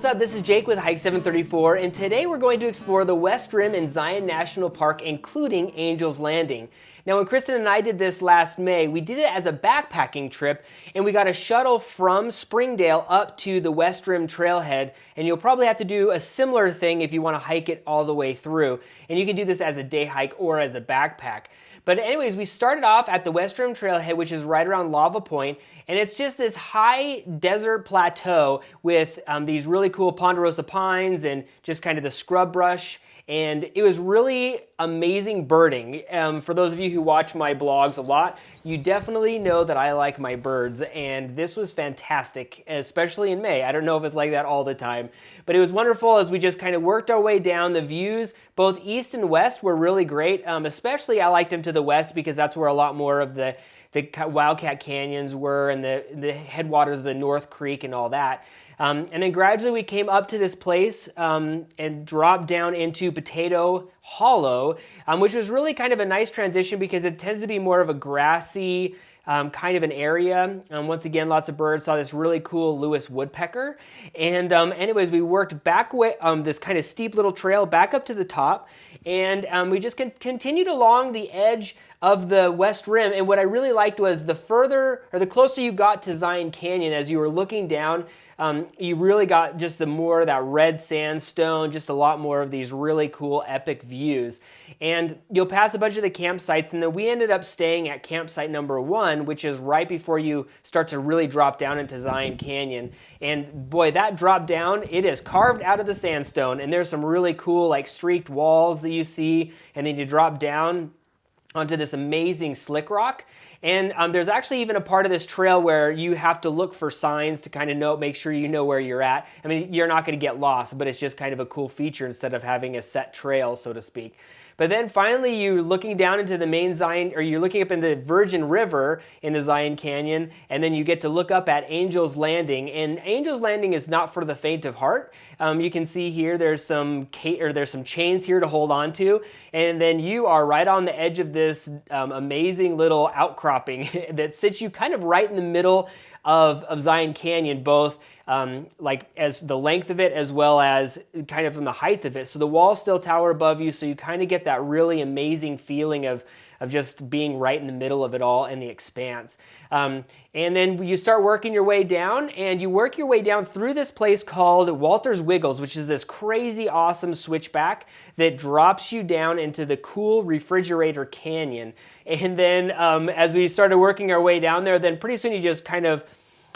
what's up? This is Jake with Hike 734, and today we're going to explore the West Rim in Zion National Park, including Angel's Landing. Now, when Kristen and I did this last May, we did it as a backpacking trip, and we got a shuttle from Springdale up to the West Rim trailhead, and you'll probably have to do a similar thing if you want to hike it all the way through. And you can do this as a day hike or as a backpack. But anyways, we started off at the West Rim trailhead, which is right around Lava Point, and it's just this high desert plateau with these really cool ponderosa pines and just kind of the scrub brush. And it was really amazing birding. For those of you who watch my blogs a lot, you definitely know that I like my birds, and this was fantastic, especially in May. I don't know if it's like that all the time, but it was wonderful as we just kind of worked our way down. The views, both east and west, were really great. Especially I liked them to the west because that's where a lot more of the Wildcat Canyons were and the headwaters of the North Creek and all that. And then gradually we came up to this place and dropped down into Potato Hollow, which was really kind of a nice transition because it tends to be more of a grassy kind of an area. Once again, lots of birds. Saw this really cool Lewis woodpecker. And anyways, we worked back this kind of steep little trail back up to the top, and we just continued along the edge of the West Rim. And what I really liked was the closer you got to Zion Canyon, as you were looking down, you really got just the more of that red sandstone, just a lot more of these really cool epic views. And you'll pass a bunch of the campsites, and then we ended up staying at campsite number 1, which is right before you start to really drop down into Zion Canyon. And boy, that drop down, it is carved out of the sandstone, and there's some really cool like streaked walls that you see, and then you drop down onto this amazing slick rock. And there's actually even a part of this trail where you have to look for signs to kind of make sure you know where you're at. I mean, you're not going to get lost, but it's just kind of a cool feature instead of having a set trail, so to speak. But then finally you're looking down into the main Zion, or you're looking up in the Virgin River in the Zion Canyon, and then you get to look up at Angel's Landing. And Angel's Landing is not for the faint of heart. You can see here there's some chains here to hold on to, and then you are right on the edge of this amazing little outcropping that sits you kind of right in the middle of Zion Canyon, both like as the length of it as well as kind of from the height of it. So the walls still tower above you, so you kind of get that really amazing feeling of just being right in the middle of it all in the expanse. And then you start working your way down, and you work your way down through this place called Walter's Wiggles, which is this crazy awesome switchback that drops you down into the cool Refrigerator Canyon. And then as we started working our way down there, then pretty soon you just kind of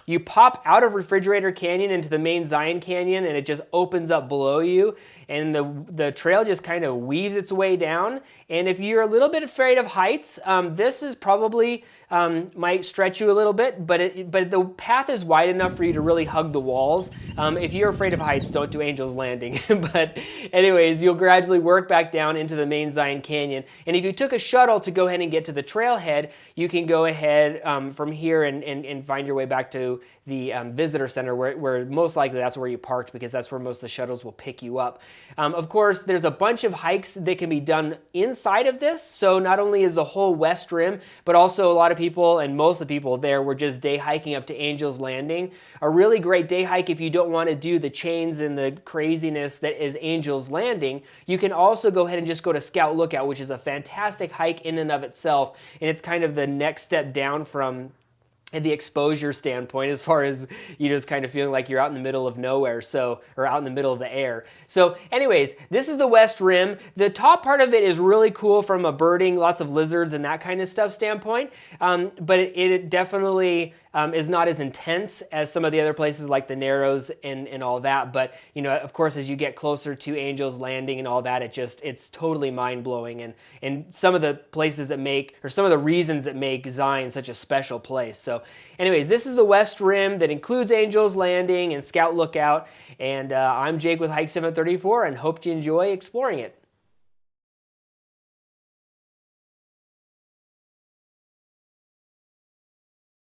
you pop out of Refrigerator Canyon into the main Zion Canyon, and it just opens up below you, and the trail just kind of weaves its way down. And if you're a little bit afraid of heights, this is probably might stretch you a little bit, but the path is wide enough for you to really hug the walls. If you're afraid of heights, don't do Angel's Landing. But anyways, you'll gradually work back down into the main Zion Canyon. And if you took a shuttle to go ahead and get to the trailhead, you can go ahead from here and find your way back to the visitor center, where most likely that's where you parked, because that's where most of the shuttles will pick you up. Of course, there's a bunch of hikes that can be done inside of this. So not only is the whole West Rim, but also a lot of people, and most of the people there, were just day hiking up to Angel's Landing. A really great day hike if you don't want to do the chains and the craziness that is Angel's Landing. You can also go ahead and just go to Scout Lookout, which is a fantastic hike in and of itself, and it's kind of the next step down from the exposure standpoint, as far as you just kind of feeling like you're out in the middle of nowhere, or out in the middle of the air. So anyways, this is the West Rim. The top part of it is really cool from a birding, lots of lizards and that kind of stuff standpoint, but it definitely is not as intense as some of the other places like the Narrows and all that. But you know, of course, as you get closer to Angel's Landing and all that, it's totally mind-blowing, and some of the places that some of the reasons that make Zion such a special place. So anyways, this is the West Rim that includes Angel's Landing and Scout Lookout, and I'm Jake with Hike 734, and hope you enjoy exploring it.